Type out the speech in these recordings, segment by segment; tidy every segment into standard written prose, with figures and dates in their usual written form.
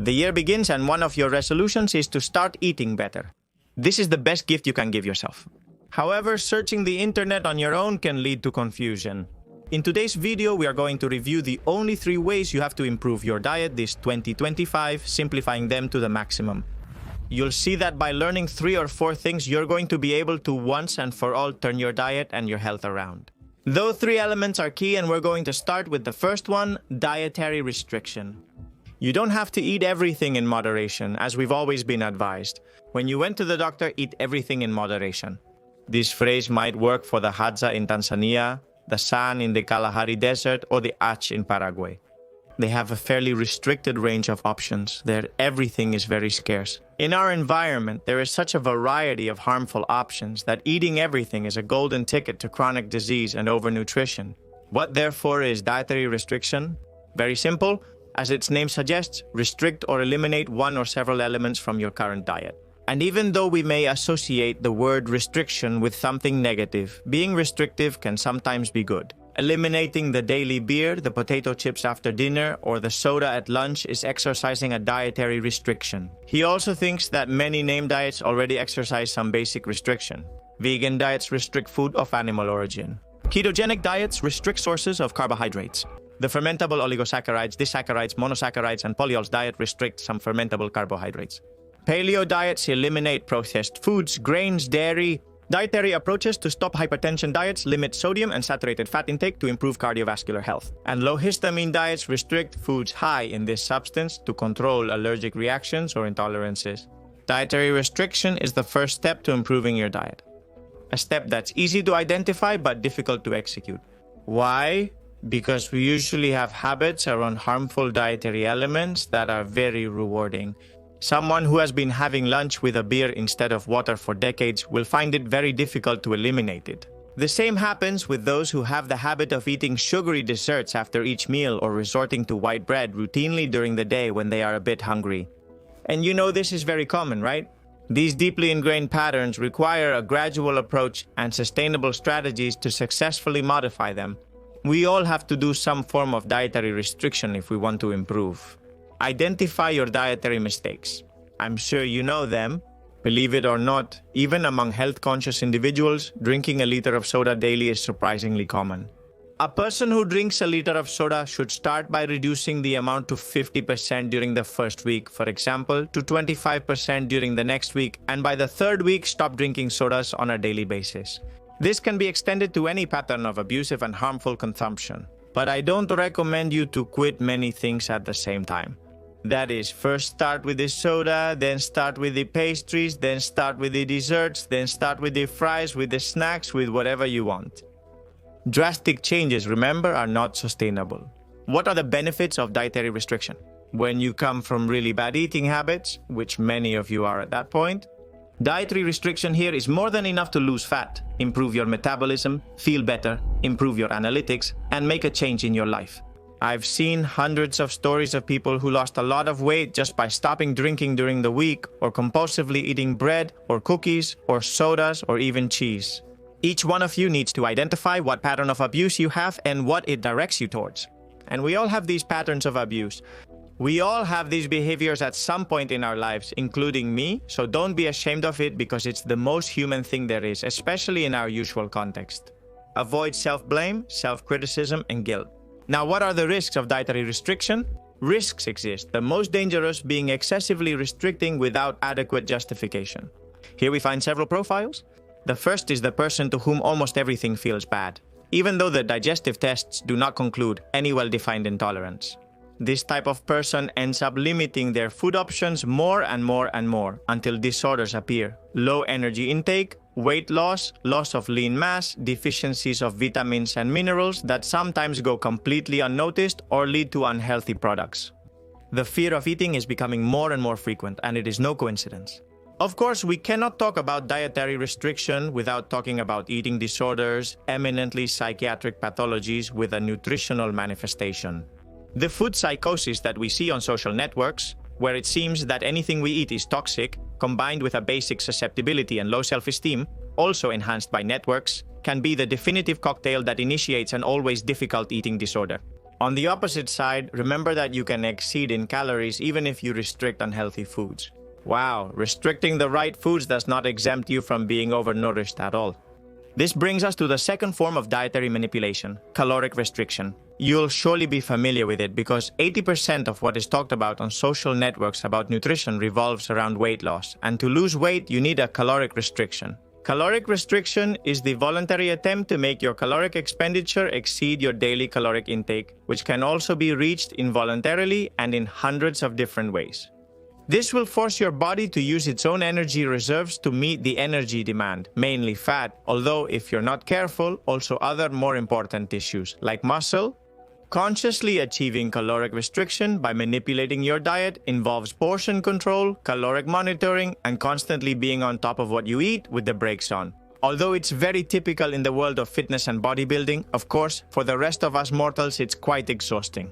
The year begins and one of your resolutions is to start eating better. This is the best gift you can give yourself. However, searching the internet on your own can lead to confusion. In today's video, we are going to review the only 3 ways you have to improve your diet this 2025, simplifying them to the maximum. You'll see that by learning 3 or 4 things, you're going to be able to once and for all turn your diet and your health around. Those 3 elements are key, and we're going to start with the first one, dietary restriction. You don't have to eat everything in moderation, as we've always been advised. When you went to the doctor, eat everything in moderation. This phrase might work for the Hadza in Tanzania, the San in the Kalahari Desert, or the Ach in Paraguay. They have a fairly restricted range of options. There, everything is very scarce. In our environment, there is such a variety of harmful options that eating everything is a golden ticket to chronic disease and overnutrition. What therefore is dietary restriction? Very simple. As its name suggests, restrict or eliminate one or several elements from your current diet. And even though we may associate the word restriction with something negative, being restrictive can sometimes be good. Eliminating the daily beer, the potato chips after dinner, or the soda at lunch is exercising a dietary restriction. He also thinks that many name diets already exercise some basic restriction. Vegan diets restrict food of animal origin. Ketogenic diets restrict sources of carbohydrates. The fermentable oligosaccharides, disaccharides, monosaccharides, and polyols diet restrict some fermentable carbohydrates. Paleo diets eliminate processed foods, grains, dairy. Dietary approaches to stop hypertension diets limit sodium and saturated fat intake to improve cardiovascular health. And low histamine diets restrict foods high in this substance to control allergic reactions or intolerances. Dietary restriction is the first step to improving your diet. A step that's easy to identify but difficult to execute. Why? Because we usually have habits around harmful dietary elements that are very rewarding. Someone who has been having lunch with a beer instead of water for decades will find it very difficult to eliminate it. The same happens with those who have the habit of eating sugary desserts after each meal or resorting to white bread routinely during the day when they are a bit hungry. And you know this is very common, right? These deeply ingrained patterns require a gradual approach and sustainable strategies to successfully modify them. We all have to do some form of dietary restriction if we want to improve. Identify your dietary mistakes. I'm sure you know them. Believe it or not, even among health-conscious individuals, drinking a liter of soda daily is surprisingly common. A person who drinks a liter of soda should start by reducing the amount to 50% during the first week, for example, to 25% during the next week, and by the 3rd week, stop drinking sodas on a daily basis. This can be extended to any pattern of abusive and harmful consumption. But I don't recommend you to quit many things at the same time. That is, first start with the soda, then start with the pastries, then start with the desserts, then start with the fries, with the snacks, with whatever you want. Drastic changes, remember, are not sustainable. What are the benefits of dietary restriction? When you come from really bad eating habits, which many of you are at that point, dietary restriction here is more than enough to lose fat, improve your metabolism, feel better, improve your analytics, and make a change in your life. I've seen hundreds of stories of people who lost a lot of weight just by stopping drinking during the week or compulsively eating bread or cookies or sodas or even cheese. Each one of you needs to identify what pattern of abuse you have and what it directs you towards. And we all have these patterns of abuse. We all have these behaviors at some point in our lives, including me, so don't be ashamed of it because it's the most human thing there is, especially in our usual context. Avoid self-blame, self-criticism, and guilt. Now, what are the risks of dietary restriction? Risks exist, the most dangerous being excessively restricting without adequate justification. Here we find several profiles. The first is the person to whom almost everything feels bad, even though the digestive tests do not conclude any well-defined intolerance. This type of person ends up limiting their food options more and more and more until disorders appear. Low energy intake, weight loss, loss of lean mass, deficiencies of vitamins and minerals that sometimes go completely unnoticed or lead to unhealthy products. The fear of eating is becoming more and more frequent, and it is no coincidence. Of course, we cannot talk about dietary restriction without talking about eating disorders, eminently psychiatric pathologies with a nutritional manifestation. The food psychosis that we see on social networks, where it seems that anything we eat is toxic, combined with a basic susceptibility and low self-esteem, also enhanced by networks, can be the definitive cocktail that initiates an always difficult eating disorder. On the opposite side, remember that you can exceed in calories even if you restrict unhealthy foods. Wow, restricting the right foods does not exempt you from being overnourished at all. This brings us to the second form of dietary manipulation, caloric restriction. You'll surely be familiar with it because 80% of what is talked about on social networks about nutrition revolves around weight loss, and to lose weight you need a caloric restriction. Caloric restriction is the voluntary attempt to make your caloric expenditure exceed your daily caloric intake, which can also be reached involuntarily and in hundreds of different ways. This will force your body to use its own energy reserves to meet the energy demand, mainly fat, although if you're not careful, also other more important tissues like muscle. Consciously achieving caloric restriction by manipulating your diet involves portion control, caloric monitoring, and constantly being on top of what you eat with the brakes on. Although it's very typical in the world of fitness and bodybuilding, of course, for the rest of us mortals it's quite exhausting.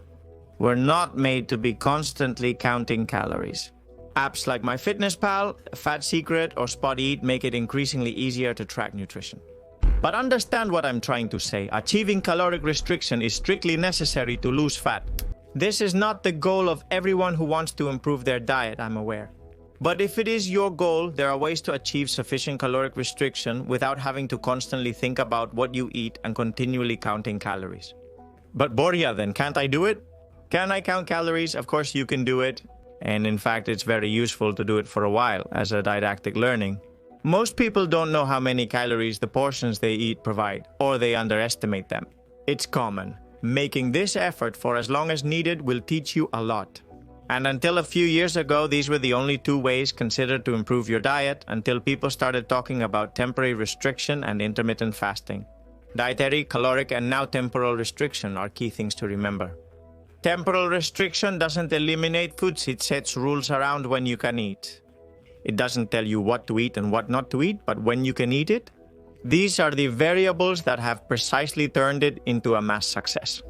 We're not made to be constantly counting calories. Apps like MyFitnessPal, Fat Secret, or Spot Eat make it increasingly easier to track nutrition. But understand what I'm trying to say. Achieving caloric restriction is strictly necessary to lose fat. This is not the goal of everyone who wants to improve their diet, I'm aware. But if it is your goal, there are ways to achieve sufficient caloric restriction without having to constantly think about what you eat and continually counting calories. But Borja, then can't I do it? Can I count calories? Of course you can do it. And in fact, it's very useful to do it for a while as a didactic learning. Most people don't know how many calories the portions they eat provide, or they underestimate them. It's common. Making this effort for as long as needed will teach you a lot. And until a few years ago, these were the only two ways considered to improve your diet until people started talking about temporary restriction and intermittent fasting. Dietary, caloric, and now temporal restriction are key things to remember. Temporal restriction doesn't eliminate foods, it sets rules around when you can eat. It doesn't tell you what to eat and what not to eat, but when you can eat it. These are the variables that have precisely turned it into a mass success.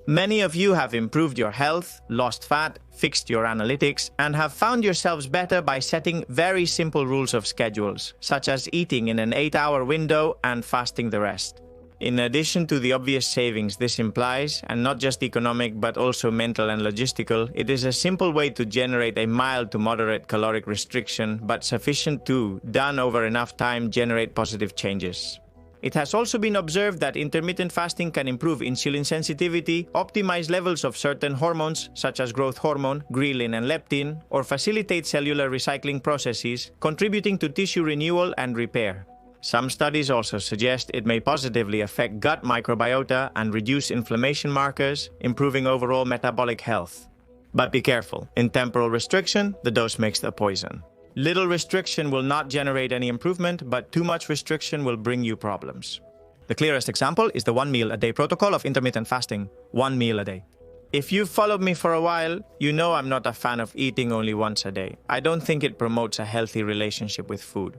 Many of you have improved your health, lost fat, fixed your analytics, and have found yourselves better by setting very simple rules of schedules, such as eating in an 8-hour window and fasting the rest. In addition to the obvious savings this implies, and not just economic but also mental and logistical, it is a simple way to generate a mild to moderate caloric restriction, but sufficient to, done over enough time, generate positive changes. It has also been observed that intermittent fasting can improve insulin sensitivity, optimize levels of certain hormones such as growth hormone, ghrelin and leptin, or facilitate cellular recycling processes, contributing to tissue renewal and repair. Some studies also suggest it may positively affect gut microbiota and reduce inflammation markers, improving overall metabolic health. But be careful, in temporal restriction, the dose makes the poison. Little restriction will not generate any improvement, but too much restriction will bring you problems. The clearest example is the 1 meal a day protocol of intermittent fasting, 1 meal a day. If you've followed me for a while, you know I'm not a fan of eating only once a day. I don't think it promotes a healthy relationship with food.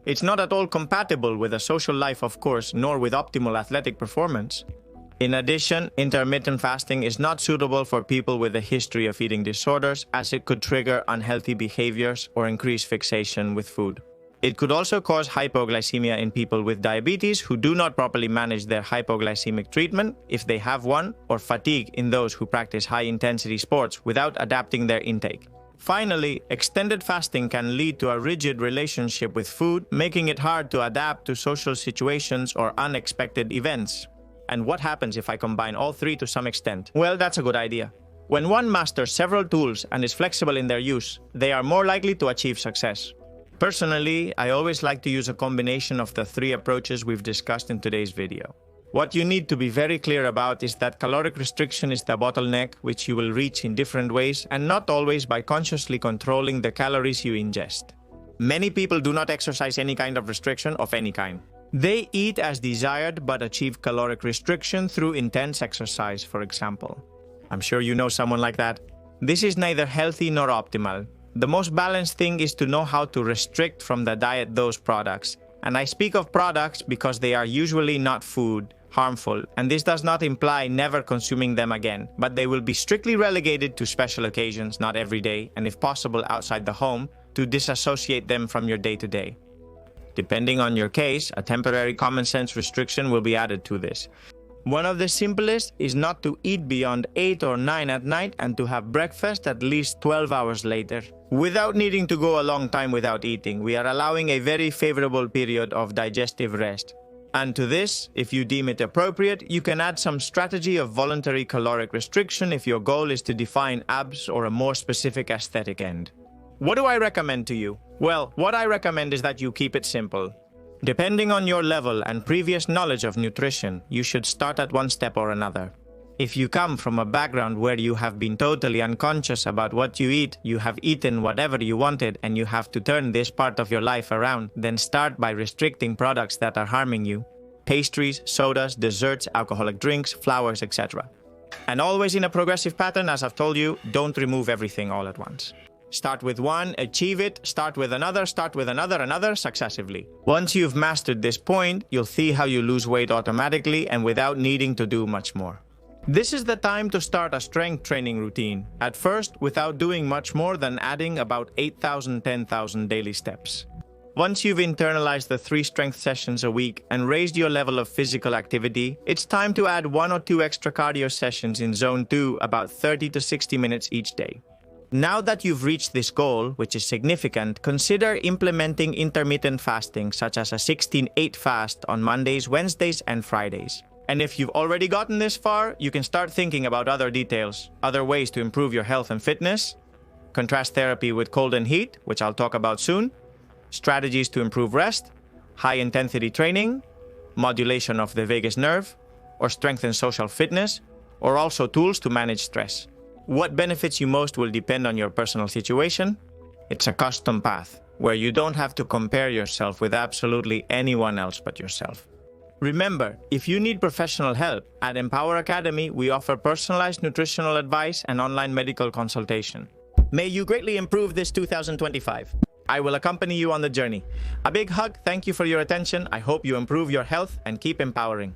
It's not at all compatible with a social life, of course, nor with optimal athletic performance. In addition, intermittent fasting is not suitable for people with a history of eating disorders, as it could trigger unhealthy behaviors or increase fixation with food. It could also cause hypoglycemia in people with diabetes who do not properly manage their hypoglycemic treatment, if they have one, or fatigue in those who practice high-intensity sports without adapting their intake. Finally, extended fasting can lead to a rigid relationship with food, making it hard to adapt to social situations or unexpected events. And what happens if I combine all three to some extent? Well, that's a good idea. When one masters several tools and is flexible in their use, they are more likely to achieve success. Personally, I always like to use a combination of the three approaches we've discussed in today's video. What you need to be very clear about is that caloric restriction is the bottleneck which you will reach in different ways and not always by consciously controlling the calories you ingest. Many people do not exercise any kind of restriction of any kind. They eat as desired but achieve caloric restriction through intense exercise, for example. I'm sure you know someone like that. This is neither healthy nor optimal. The most balanced thing is to know how to restrict from the diet those products. And I speak of products because they are usually not food, harmful, and this does not imply never consuming them again, but they will be strictly relegated to special occasions, not every day, and if possible outside the home, to disassociate them from your day-to-day. Depending on your case, a temporary common sense restriction will be added to this. One of the simplest is not to eat beyond 8 or 9 at night and to have breakfast at least 12 hours later. Without needing to go a long time without eating, we are allowing a very favorable period of digestive rest. And to this, if you deem it appropriate, you can add some strategy of voluntary caloric restriction if your goal is to define abs or a more specific aesthetic end. What do I recommend to you? Well, what I recommend is that you keep it simple. Depending on your level and previous knowledge of nutrition, you should start at one step or another. If you come from a background where you have been totally unconscious about what you eat, you have eaten whatever you wanted, and you have to turn this part of your life around, then start by restricting products that are harming you. Pastries, sodas, desserts, alcoholic drinks, flours, etc. And always in a progressive pattern, as I've told you, don't remove everything all at once. Start with one, achieve it, start with another, another, successively. Once you've mastered this point, you'll see how you lose weight automatically and without needing to do much more. This is the time to start a strength training routine, at first without doing much more than adding about 8,000, 10,000 daily steps. Once you've internalized the 3 strength sessions a week and raised your level of physical activity, it's time to add 1 or 2 extra cardio sessions in zone 2, about 30 to 60 minutes each day. Now that you've reached this goal, which is significant, consider implementing intermittent fasting, such as a 16-8 fast on Mondays, Wednesdays, and Fridays. And if you've already gotten this far, you can start thinking about other details, other ways to improve your health and fitness, contrast therapy with cold and heat, which I'll talk about soon, strategies to improve rest, high-intensity training, modulation of the vagus nerve, or strengthen social fitness, or also tools to manage stress. What benefits you most will depend on your personal situation. It's a custom path, where you don't have to compare yourself with absolutely anyone else but yourself. Remember, if you need professional help, at Empower Academy, we offer personalized nutritional advice and online medical consultation. May you greatly improve this 2025. I will accompany you on the journey. A big hug, thank you for your attention. I hope you improve your health and keep empowering.